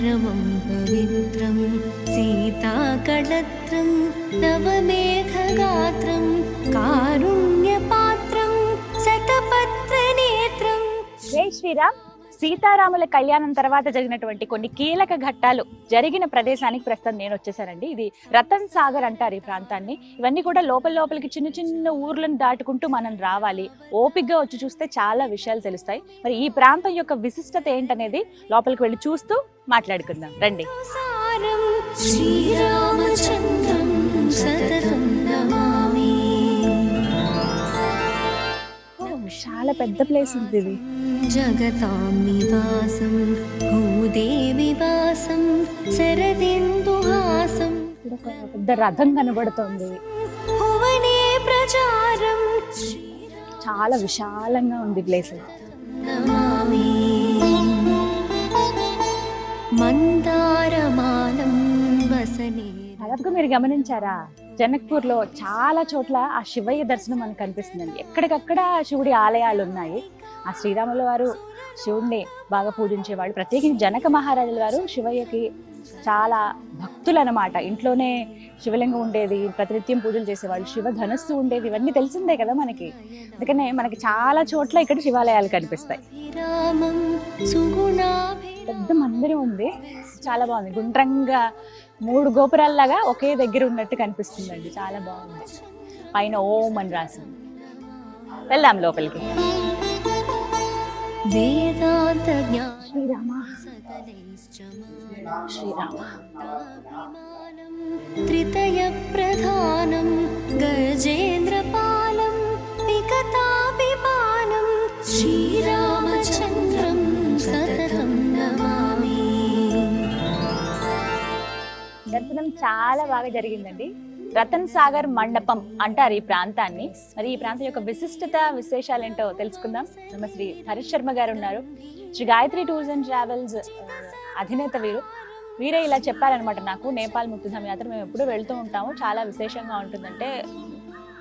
परमं पवित्रं सीताकळत्रं नवमेघगात्रं कारुण्यपात्रं शतपत्रनेत्रं। జై శ్రీరామ్. సీతారాముల కళ్యాణం తర్వాత జరిగినటువంటి కొన్ని కీలక ఘట్టాలు జరిగిన ప్రదేశానికి ప్రస్తుతం నేను వచ్చేసానండి. ఇది రతన్ సాగర్ అంటారు ఈ ప్రాంతాన్ని. ఇవన్నీ కూడా లోపలికి చిన్న చిన్న ఊర్లను దాటుకుంటూ మనం రావాలి. ఓపికగా వచ్చి చూస్తే చాలా విషయాలు తెలుస్తాయి. మరి ఈ ప్రాంతం యొక్క విశిష్టత ఏంటనేది లోపలికి వెళ్ళి చూస్తూ మాట్లాడుకుందాం రండి. శ్రీరామచంద్రం సతతం నమామి. చాలా పెద్ద ప్లేస్ ఉంది ఇది. జగతాం నివాసం భూదేవి వాసం శరదిందుహాసం. పెద్ద రథం కనబడుతోంది. భువనే ప్రచారం చాలా విశాలంగా ఉంది ప్లేస్. నమామి. మందారమాలం వసనే. దాదాపుగా మీరు గమనించారా, జనక్పూర్ లో చాలా చోట్ల ఆ శివయ్య దర్శనం మనకు కనిపిస్తుందండి. ఎక్కడికక్కడ శివుడి ఆలయాలు ఉన్నాయి. ఆ శ్రీరాముల వారు శివుడిని బాగా పూజించేవాళ్ళు. ప్రత్యేకించి జనక మహారాజుల వారు శివయ్యకి చాలా భక్తులు అన్నమాట. ఇంట్లోనే శివలింగం ఉండేది, ప్రతినిత్యం పూజలు చేసేవాళ్ళు, శివ ధనస్సు ఉండేది. ఇవన్నీ తెలిసిందే కదా మనకి. అందుకనే మనకి చాలా చోట్ల ఇక్కడ శివాలయాలు కనిపిస్తాయి. పెద్ద మందిరం ఉంది, చాలా బాగుంది. గుండ్రంగా 3 గోపురాల్లాగా ఒకే దగ్గర ఉన్నట్టు కనిపిస్తుందండి. చాలా బాగుంది. పైన ఓం అని రాసింది. వెళ్దాం లోపలికి. వేదాంత శ్రీరామ శ్రీరామ. త్రితయ ప్రధానం గజేంద్రపాలం వికతాభిమానం శ్రీరామచంద్రం సతతం నమామి. దర్శనం చాలా బాగా జరిగిందండి. రతన్ సాగర్ మండపం అంటారు ఈ ప్రాంతాన్ని. మరి ఈ ప్రాంతం యొక్క విశేషాలు ఏంటో తెలుసుకుందాం. శ్రీ హరీష్ శర్మ గారు ఉన్నారు, Shri Gayatri tours and travels అధినేత. వీరే ఇలా చెప్పారనమాట నాకు. నేపాల్ ముక్తిధామ్ యాత్ర మేము ఎప్పుడు వెళ్తూ ఉంటాము, చాలా విశేషంగా ఉంటుందంటే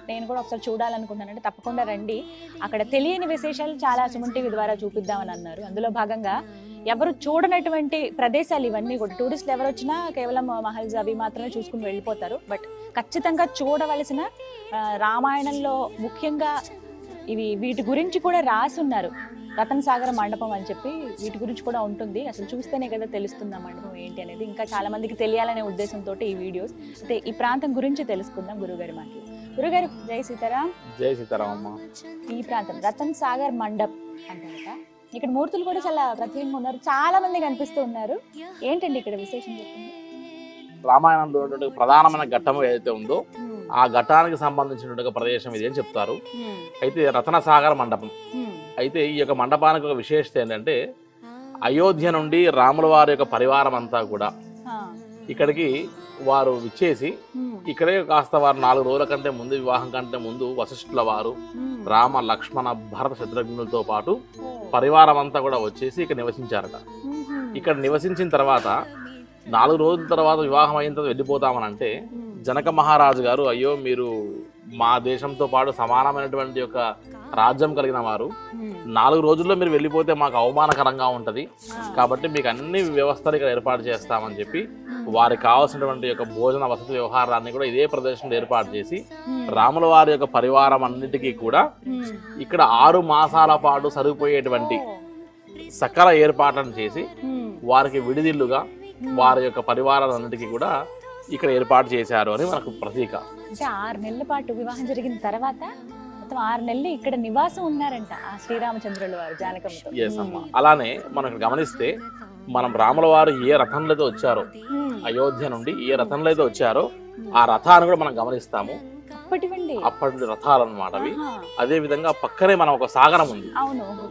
నేను కూడా ఒకసారి చూడాలనుకుంటున్నానంటే తప్పకుండా రండి. అక్కడ తెలియని విశేషాలు చాలా సుమన్ టీవీ ద్వారా చూపిద్దామని అన్నారు. అందులో భాగంగా ఎవరు చూడనటువంటి ప్రదేశాలు ఇవన్నీ కూడా. టూరిస్టులు ఎవరు వచ్చినా కేవలం మహల్స్ అవి మాత్రమే చూసుకుని వెళ్ళిపోతారు. బట్ ఖచ్చితంగా చూడవలసిన రామాయణంలో ముఖ్యంగా వీటి గురించి కూడా రాసి ఉన్నారు. రతన్ సాగర్ మండపం అని చెప్పి వీటి గురించి కూడా ఉంటుంది. అసలు చూస్తేనే కదా తెలుస్తుంది ఆ మండపం ఏంటి అనేది. ఇంకా చాలా మందికి తెలియాలనే ఉద్దేశంతో ఈ వీడియోస్. అయితే ఈ ప్రాంతం గురించి తెలుసుకుందాం గురుగారి మాటలు. గురుగారు జై సీతారాం. జై సీతారాం అమ్మ. ఈ ప్రాంతం రతన్ సాగర్ మండప్ అంటారట. ఇక్కడ మూర్తులు కూడా చాలా ప్రత్యేకంగా ఉన్నారు, చాలా మంది కనిపిస్తూ ఉన్నారు. ఏంటండి ఇక్కడ విశేషం చెప్పండి. రామాయణంలో ప్రధానమైన ఘట్టం ఏదైతే ఉందో ఆ ఘట్టానికి సంబంధించిన ప్రదేశం ఇది అని చెప్తారు. అయితే రతన సాగర్ మండపం. అయితే ఈ యొక్క మండపానికి ఒక విశేషత ఏంటంటే అయోధ్య నుండి రాముల వారి యొక్క పరివారం అంతా కూడా ఇక్కడికి వారు విచ్చేసి ఇక్కడే కాస్త వారు 4 రోజుల కంటే ముందు, వివాహం కంటే ముందు వశిష్ఠుల వారు రామ లక్ష్మణ భరత శత్రుఘ్నులతో పాటు పరివారం అంతా కూడా వచ్చేసి ఇక్కడ నివసించారట. ఇక్కడ నివసించిన తర్వాత 4 రోజుల తర్వాత వివాహం అయిన తర్వాత వెళ్ళిపోతామని అంటే జనక మహారాజు గారు, అయ్యో మీరు మా దేశంతో పాటు సమానమైనటువంటి యొక్క రాజ్యం కలిగిన వారు, 4 రోజుల్లో మీరు వెళ్ళిపోతే మాకు అవమానకరంగా ఉంటది, కాబట్టి మీకు అన్ని వ్యవస్థలు ఇక్కడ ఏర్పాటు చేస్తామని చెప్పి వారికి కావాల్సినటువంటి యొక్క భోజన వసతి వ్యవహారాన్ని కూడా ఇదే ప్రదేశంలో ఏర్పాటు చేసి రాముల వారి యొక్క పరివారం అన్నిటికీ కూడా ఇక్కడ 6 మాసాల పాటు సరిపోయేటువంటి సకల ఏర్పాట్లను చేసి వారికి విడిదిల్లుగా వారి యొక్క పరివారాలన్నిటికీ కూడా ఇక్కడ ఏర్పాటు చేశారు అని మనకు ప్రతీక. అంటే 6 నెలల పాటు వివాహం జరిగిన తర్వాత మొత్తం 6 నెలలు ఇక్కడ నివాసం ఉన్నారంట ఆ శ్రీరామచంద్రుల వారు జానకమ్మతో. అలానే మనం గమనిస్తే మనం రాముల వారు ఏ రథంలో అయితే వచ్చారో, అయోధ్య నుండి ఏ రథంలో అయితే వచ్చారో ఆ రథాన్ని కూడా మనం గమనిస్తాము. అప్పటి రథాలు అన్నమాట అవి. అదే విధంగా పక్కనే మనం ఒక సాగరం ఉంది,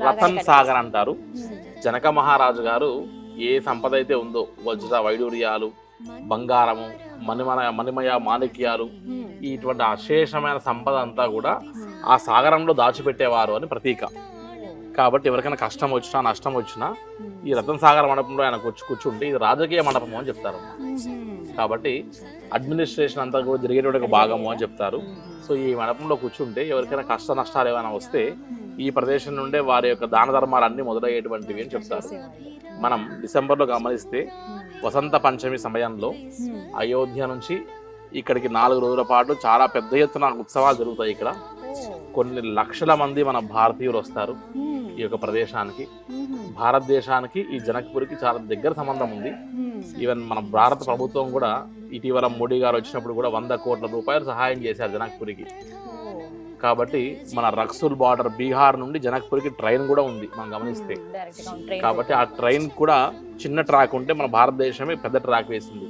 రతన్ సాగర్ అంటారు. జనక మహారాజు గారు ఏ సంపద అయితే ఉందో, వజ్ర వైడూర్యాలు, బంగారము, మణిమయ మాణిక్యాలు, ఇటువంటి అశేషమైన సంపద అంతా కూడా ఆ సాగరంలో దాచిపెట్టేవారు అని ప్రతీక. కాబట్టి ఎవరికైనా కష్టం వచ్చినా నష్టం వచ్చినా ఈ రతన్ సాగర్ మండపంలో ఆయన కూర్చుంటే ఇది రాజకీయ మండపం అని చెప్తారు. కాబట్టి అడ్మినిస్ట్రేషన్ అంతా కూడా జరిగేటువంటి భాగము అని చెప్తారు. సో ఈ మండపంలో కూర్చుంటే ఎవరికైనా కష్ట నష్టాలు ఏమైనా వస్తే ఈ ప్రదేశం నుండే వారి యొక్క దాన ధర్మాలు అన్ని మొదలయ్యేటువంటివి అని చెప్తారు. మనం డిసెంబర్లో గమనిస్తే వసంత పంచమి సమయంలో అయోధ్య నుంచి ఇక్కడికి 4 రోజుల పాటు చాలా పెద్ద ఎత్తున ఉత్సవాలు జరుగుతాయి. ఇక్కడ కొన్ని లక్షల మంది మన భారతీయులు వస్తారు ఈ యొక్క ప్రదేశానికి. భారతదేశానికి ఈ జనక్పూర్కి చాలా దగ్గర సంబంధం ఉంది. ఈవెన్ మన భారత ప్రభుత్వం కూడా ఇటీవల మోడీ గారు వచ్చినప్పుడు కూడా 100 కోట్ల రూపాయలు సహాయం చేశారు జనక్పూర్కి. కాబట్టి మన రక్సుల్ బార్డర్ బీహార్ నుండి జనక్పూర్కి ట్రైన్ కూడా ఉంది మనం గమనిస్తే. కాబట్టి ఆ ట్రైన్ కూడా చిన్న ట్రాక్ ఉంటే మన భారతదేశమే పెద్ద ట్రాక్ వేసింది.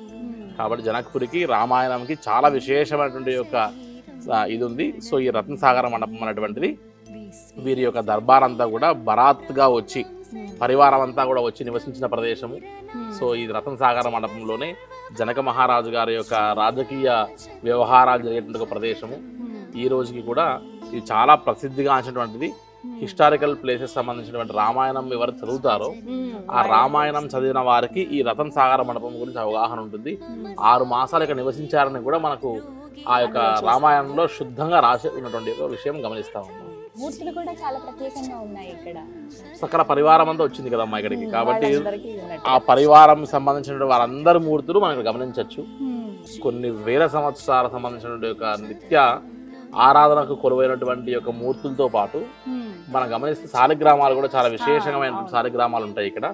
కాబట్టి జనక్పూర్కి రామాయణంకి చాలా విశేషమైనటువంటి యొక్క ఇది ఉంది. సో ఈ రత్నసాగర మండపం అనేటువంటిది వీరి యొక్క దర్బార్ అంతా కూడా బరాత్గా వచ్చి పరివారం అంతా కూడా వచ్చి నివసించిన ప్రదేశము. సో ఈ రత్నసాగర మండపంలోనే జనక మహారాజు గారి యొక్క రాజకీయ వ్యవహారాలు జరిగేటువంటి ప్రదేశము. ఈ రోజుకి కూడా ఇది చాలా ప్రసిద్ధిగాంచినటువంటిది. హిస్టారికల్ ప్లేసెస్ సంబంధించినటువంటి రామాయణం ఎవరు చదువుతారో ఆ రామాయణం చదివిన వారికి ఈ రతనసాగర మండపం గురించి అవగాహన ఉంటుంది. 6 మాసాలు ఇక్కడ నివసించారని కూడా మనకు ఆ యొక్క రామాయణంలో శుద్ధంగా రాసి ఉన్నటువంటి విషయం గమనిస్తా ఉన్నాం. మూర్తులు కూడా చాలా ప్రత్యేకంగా ఉన్నాయి ఇక్కడ. సకల పరివారం అంతా వచ్చింది కదమ్మా ఇక్కడికి. కాబట్టి ఆ పరివారం సంబంధించిన వారందరి మూర్తులు మనం ఇక్కడ గమనించవచ్చు. కొన్ని వేల సంవత్సరాల సంబంధించినటువంటి యొక్క నిత్య ఆరాధనకు కొలువైనటువంటి యొక్క మూర్తులతో పాటు మనం గమనిస్తే శాలిగ్రామాలు కూడా చాలా విశేషమైన శాలిగ్రామాలు ఉంటాయి ఇక్కడ.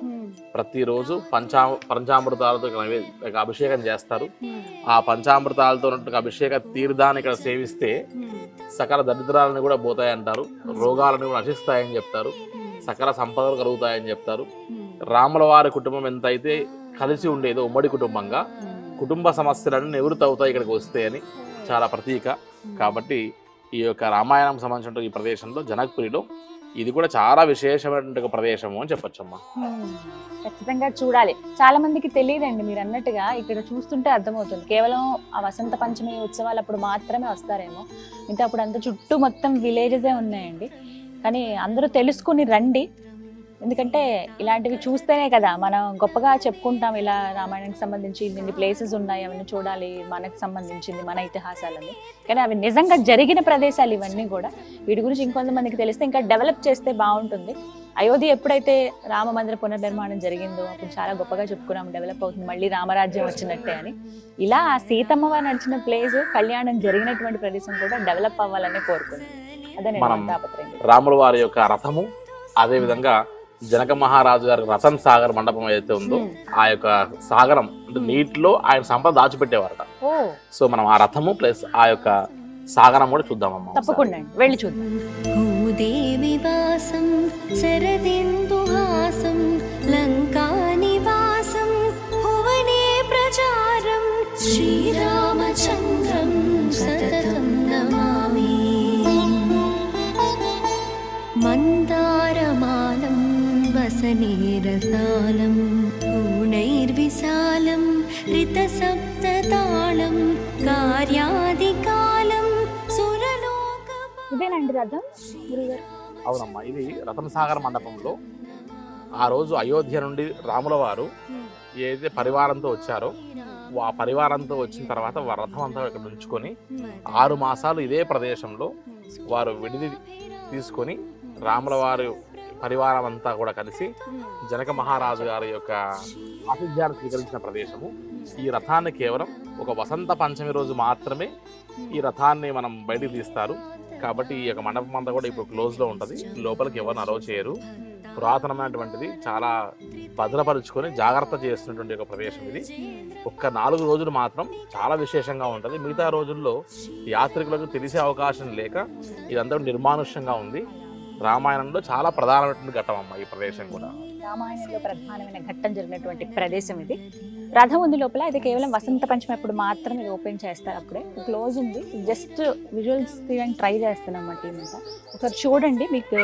ప్రతిరోజు పంచామృతాలతో అభిషేకం చేస్తారు. ఆ పంచామృతాలతో అభిషేక తీర్థాన్ని ఇక్కడ సేవిస్తే సకల దరిద్రాలను కూడా పోతాయంటారు, రోగాలను కూడా నశిస్తాయని చెప్తారు, సకల సంపదలు కలుగుతాయని చెప్తారు. రాముల వారి కుటుంబం ఎంతైతే కలిసి ఉండేదో ఉమ్మడి కుటుంబంగా కుటుంబ సమస్యలను నివృత్తి అవుతాయి ఇక్కడికి వస్తే అని చాలా ప్రతీక. కాబట్టి ఈ యొక్క రామాయణం సంబంధించిన ఈ ప్రదేశంలో జనక్పురిలో ఇది కూడా చాలా విశేషమైనటువంటి ఒక ప్రదేశము అని చెప్పొచ్చమ్మా. ఖచ్చితంగా చూడాలి. చాలా మందికి తెలియదండి, మీరు అన్నట్టుగా ఇక్కడ చూస్తుంటే అర్థమవుతుంది. కేవలం ఆ వసంత పంచమి ఉత్సవాలు అప్పుడు మాత్రమే వస్తారేమో, ఇంకా అప్పుడు అంత చుట్టూ మొత్తం విలేజెసే ఉన్నాయండి. కానీ అందరూ తెలుసుకుని రండి, ఎందుకంటే ఇలాంటివి చూస్తేనే కదా మనం గొప్పగా చెప్పుకుంటాం. ఇలా రామాయణానికి సంబంధించి ఇన్ని ప్లేసెస్ ఉన్నాయి, అవన్నీ చూడాలి, మనకు సంబంధించింది మన ఇతిహాసాలని. కానీ అవి నిజంగా జరిగిన ప్రదేశాలు ఇవన్నీ కూడా. వీటి గురించి ఇంకొంతమందికి తెలిస్తే ఇంకా డెవలప్ చేస్తే బాగుంటుంది. అయోధ్య ఎప్పుడైతే రామ మందిర పునర్నిర్మాణం జరిగిందో అప్పుడు చాలా గొప్పగా చెప్పుకున్నాం, డెవలప్ అవుతుంది, మళ్ళీ రామరాజ్యం వచ్చినట్టే అని. ఇలా సీతమ్మ వారు నడిచిన ప్లేస్, కళ్యాణం జరిగినటువంటి ప్రదేశం కూడా డెవలప్ అవ్వాలని కోరుకున్నాం. అదే తాపత్రయం. రాముల వారి యొక్క రథము, అదే విధంగా జనక మహారాజు గారి రతన్ సాగర్ మండపం ఏదైతే ఉందో ఆ యొక్క సాగరం అంటే నీటిలో ఆయన సంపద దాచిపెట్టేవారట. సో మనం ఆ రథము ప్లస్ ఆ యొక్క సాగరం కూడా చూద్దామమ్మా. తప్పకుండా వెళ్ళి చూద్దాం. భూదేవివాసం శరదిందుహాసం లంకానివాసం భువనే ప్రచారం శ్రీరామచంద్రం సతతం నమామి. మందారమాలం వసనేరసాలం పూర్ణైర్విశాలం రితసప్తతాళం కార్యాదికాలం సురలోక. ఇదేనండి రథం? అవునమ్మా, ఇది రతనసాగర మండపంలో ఆ రోజు అయోధ్య నుండి రాముల వారు ఏదైతే పరివారంతో వచ్చారో ఆ పరివారంతో వచ్చిన తర్వాత రథం అంతా ఇక్కడ ఉంచుకొని 6 మాసాలు ఇదే ప్రదేశంలో వారు విడిది తీసుకొని రాముల వారి పరివారం అంతా కూడా కలిసి జనక మహారాజు గారి యొక్క ఆతిథ్యాన్ని స్వీకరించిన ప్రదేశము. ఈ రథాన్ని కేవలం ఒక వసంత పంచమి రోజు మాత్రమే ఈ రథాన్ని మనం బయటికి తీస్తారు. కాబట్టి ఈ యొక్క మండపం అంతా కూడా ఇప్పుడు క్లోజ్లో ఉంటుంది, లోపలికి ఎవరిని అలౌ చేయరు. పురాతనమైనటువంటిది, చాలా భద్రపరుచుకొని జాగ్రత్త చేస్తున్నటువంటి ఒక ప్రదేశం ఇది. ఒక్క 4 రోజులు మాత్రం చాలా విశేషంగా ఉంటుంది. మిగతా రోజుల్లో యాత్రికులకు తెలిసే అవకాశం లేక ఇదంతా నిర్మానుష్యంగా ఉంది. రామాయణంలో చాలా ప్రధానమైనటువంటి ఘట్టం అమ్మ ఈ ప్రదేశం కూడా. రామాయణంలో ప్రధానమైన ఘట్టం జరిగినటువంటి ప్రదేశం ఇది. రథం ఉంది లోపల. ఇది కేవలం వసంత పంచమి అప్పుడు మాత్రం ఇది ఓపెన్ చేస్తారు, అప్పుడే క్లోజ్ ఉంది. జస్ట్ విజువల్స్ తీయడానికి ట్రై చేస్తున్నాం అన్నమాట టీమ్ అంతా. ఒకసారి చూడండి, మీకు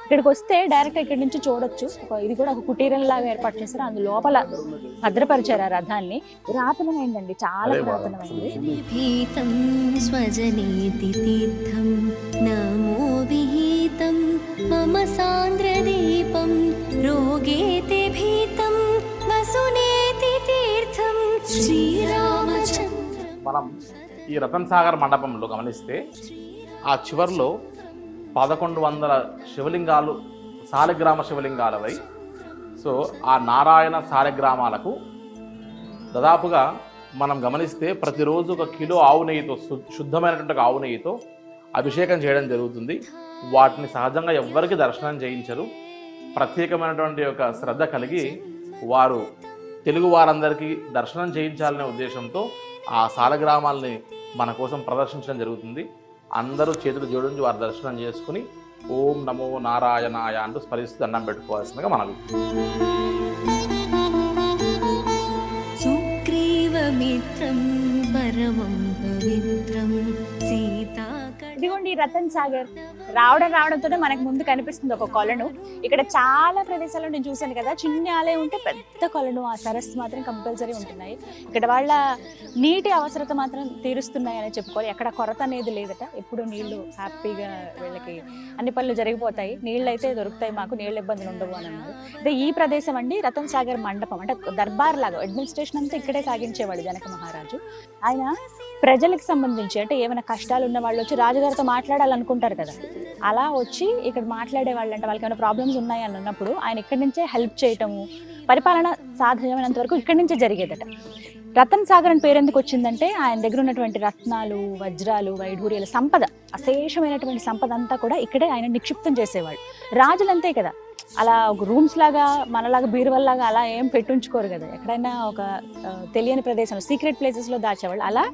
ఇక్కడికి వస్తే డైరెక్ట్ ఇక్కడ నుంచి చూడొచ్చు. ఇది కూడా ఒక కుటీరం లాగా ఏర్పాటు చేశారు, అందు లోపల భద్రపరిచారు ఆ రథాన్ని. పురాతనమైందండి, చాలా పురాతనమైంది. భీతం స్వజనేతి తీర్థం నమో విహితం మమ సాంద్రదీపం రోగేతి భీతం వసునేతి తీర్థం శ్రీరామచంద్రం. మనం ఈ రతన్ సాగర్ మండపంలో గమనిస్తే ఆ చివర్లో 1100 శివలింగాలు శాలిగ్రామ శివలింగాలవై, సో ఆ నారాయణ శాలిగ్రామాలకు దాదాపుగా మనం గమనిస్తే ప్రతిరోజు 1 కిలో ఆవు నెయ్యితో, శుద్ధమైనటువంటి ఆవు నెయ్యితో అభిషేకం చేయడం జరుగుతుంది. వాటిని సహజంగా ఎవ్వరికి దర్శనం చేయించరు. ప్రత్యేకమైనటువంటి ఒక శ్రద్ధ కలిగి వారు తెలుగు వారందరికీ దర్శనం చేయించాలనే ఉద్దేశంతో ఆ శాలగ్రామాలని మన కోసం ప్రదర్శించడం జరుగుతుంది. అందరూ చేతులు జోడించి వారి దర్శనం చేసుకుని ఓం నమో నారాయణాయ అంటూ స్మరిస్తూ దండం పెట్టుకోవాల్సిందిగా మనవి. సుగ్రీవమిత్రం పరమం పవిత్రం సీతా. ఇదిగోండి రతన్ సాగర్. రావడంతోనే మనకు ముందు కనిపిస్తుంది ఒక కొలను. ఇక్కడ చాలా ప్రదేశాల్లో నేను చూశాను కదా, చిన్న ఆలయం ఉంటే పెద్ద కొలను, ఆ సరస్సు మాత్రం కంపల్సరీ ఉంటున్నాయి. ఇక్కడ వాళ్ళ నీటి అవసరత మాత్రం తీరుస్తున్నాయి అని చెప్పుకోవాలి. ఎక్కడ కొరత అనేది లేదట. ఎప్పుడు నీళ్లు హ్యాపీగా వీళ్ళకి అన్ని పనులు జరిగిపోతాయి. నీళ్ళు అయితే దొరుకుతాయి, మాకు నీళ్ళ ఇబ్బందులు ఉండవు అని అన్నారు. అయితే ఈ ప్రదేశం అండి రతన్ సాగర్ మండపం. అంటే దర్బార్ లాగా అడ్మినిస్ట్రేషన్ అంతా ఇక్కడే సాగించేవాడు జనక మహారాజు. ఆయన ప్రజలకు సంబంధించి అంటే ఏమైనా కష్టాలు ఉన్న వాళ్ళు వచ్చి రాజుగారితో మాట్లాడాలనుకుంటారు కదా, అలా వచ్చి ఇక్కడ మాట్లాడే వాళ్ళు అంటే వాళ్ళకి ఏమైనా ప్రాబ్లమ్స్ ఉన్నాయి అని అన్నప్పుడు ఆయన ఇక్కడి నుంచే హెల్ప్ చేయటము, పరిపాలన సాధ్యమైనంత వరకు ఇక్కడి నుంచే జరిగేదట. రతన్ సాగర్ అని పేరు ఎందుకు వచ్చిందంటే ఆయన దగ్గర ఉన్నటువంటి రత్నాలు, వజ్రాలు, వైఢూర్యాల సంపద, అశేషమైనటువంటి సంపద అంతా కూడా ఇక్కడే ఆయన నిక్షిప్తం చేసేవాళ్ళు. రాజులంతే కదా, అలా ఒక రూమ్స్ లాగా మనలాగా బీరువల్లాగా అలా ఏం పెట్టుంచుకోరు కదా, ఎక్కడైనా ఒక తెలియని ప్రదేశంలో సీక్రెట్ ప్లేసెస్లో దాచేవాళ్ళు. అలా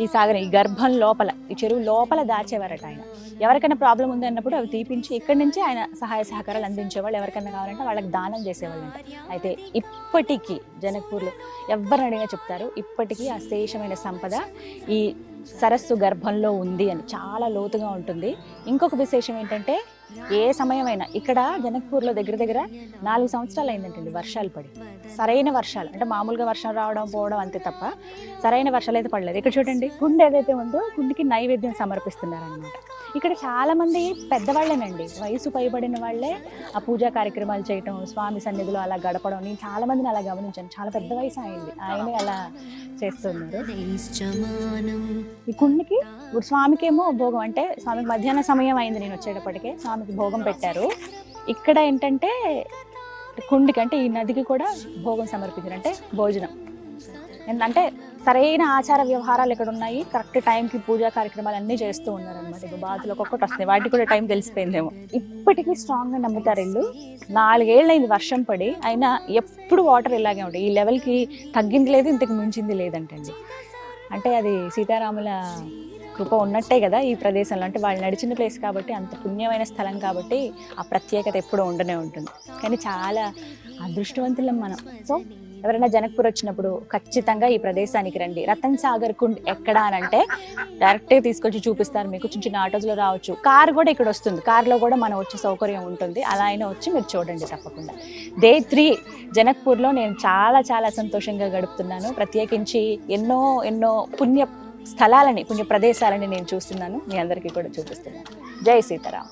ఈ సాగర్, ఈ గర్భం లోపల, ఈ చెరువు లోపల దాచేవారట ఆయన. ఎవరికైనా ప్రాబ్లం ఉంది అన్నప్పుడు అవి తీపించి ఇక్కడి నుంచి ఆయన సహాయ సహకారాలు అందించేవాళ్ళు. ఎవరికైనా కావాలంటే వాళ్ళకి దానం చేసేవాళ్ళు అంట. అయితే ఇప్పటికీ జనక్పూర్లో ఎవరిని అడిగినా చెప్తారు, ఇప్పటికీ అశేషమైన సంపద ఈ సరస్సు గర్భంలో ఉంది అని. చాలా లోతుగా ఉంటుంది. ఇంకొక విశేషం ఏంటంటే ఏ సమయమైనా ఇక్కడ జనక్పూర్లో దగ్గర 4 సంవత్సరాలు అయిందంటండి వర్షాలు పడి. సరైన వర్షాలు అంటే మామూలుగా వర్షం రావడం పోవడం అంతే తప్ప సరైన వర్షాలు అయితే పడలేదు. ఇక్కడ చూడండి, కుండ ఏదైతే ఉందో కుండికి నైవేద్యం సమర్పిస్తున్నారనమాట. ఇక్కడ చాలా మంది పెద్దవాళ్ళేనండి, వయసు పైబడిన వాళ్ళే ఆ పూజా కార్యక్రమాలు చేయటం, స్వామి సన్నిధిలో అలా గడపడం. నేను చాలా మందిని అలా గమనించాను. చాలా పెద్ద వయసు అయింది, ఆయనే అలా చేస్తున్నారు. ఈ కుండికి ఇప్పుడు స్వామికేమో భోగం, అంటే స్వామికి మధ్యాహ్న సమయం అయింది నేను వచ్చేటప్పటికే, స్వామికి భోగం పెట్టారు. ఇక్కడ ఏంటంటే కుండికి అంటే ఈ నదికి కూడా భోగం సమర్పించారు, అంటే భోజనం. అంటే సరైన ఆచార వ్యవహారాలు ఇక్కడ ఉన్నాయి. కరెక్ట్ టైంకి పూజా కార్యక్రమాలు అన్నీ చేస్తూ ఉన్నారనమాట. ఇప్పుడు బాతులు ఒక్కొక్కటి వస్తాయి, వాటికి కూడా టైం తెలిసిపోయిందేమో. ఇప్పటికీ స్ట్రాంగ్గా నమ్ముతారు ఇల్లు. 4 ఏళ్ళైంది వర్షం పడి, అయినా ఎప్పుడు వాటర్ ఇలాగే ఉంటాయి. ఈ లెవెల్కి తగ్గింది లేదు, ఇంతకు మించింది లేదంటండి. అంటే అది సీతారాముల కృప ఉన్నట్టే కదా ఈ ప్రదేశంలో. అంటే వాళ్ళు నడిచిన ప్లేస్ కాబట్టి, అంత పుణ్యమైన స్థలం కాబట్టి ఆ ప్రత్యేకత ఎప్పుడూ ఉండనే ఉంటుంది. కానీ చాలా అదృష్టవంతులం మనం. సో ఎవరైనా జనక్పూర్ వచ్చినప్పుడు ఖచ్చితంగా ఈ ప్రదేశానికి రండి. రతన్ సాగర్ కుండ్ ఎక్కడ అని అంటే డైరెక్ట్గా తీసుకొచ్చి చూపిస్తారు మీకు. చిన్న చిన్న ఆటోస్లో రావచ్చు, కార్ కూడా ఇక్కడ వస్తుంది, కార్లో కూడా మనం వచ్చే సౌకర్యం ఉంటుంది. అలా అయినా వచ్చి మీరు చూడండి తప్పకుండా. డే 3 జనక్పూర్లో నేను చాలా సంతోషంగా గడుపుతున్నాను. ప్రత్యేకించి ఎన్నో పుణ్య స్థలాలని, పుణ్య ప్రదేశాలని నేను చూస్తున్నాను, మీ అందరికీ కూడా చూపిస్తున్నాను. జై సీతారాం.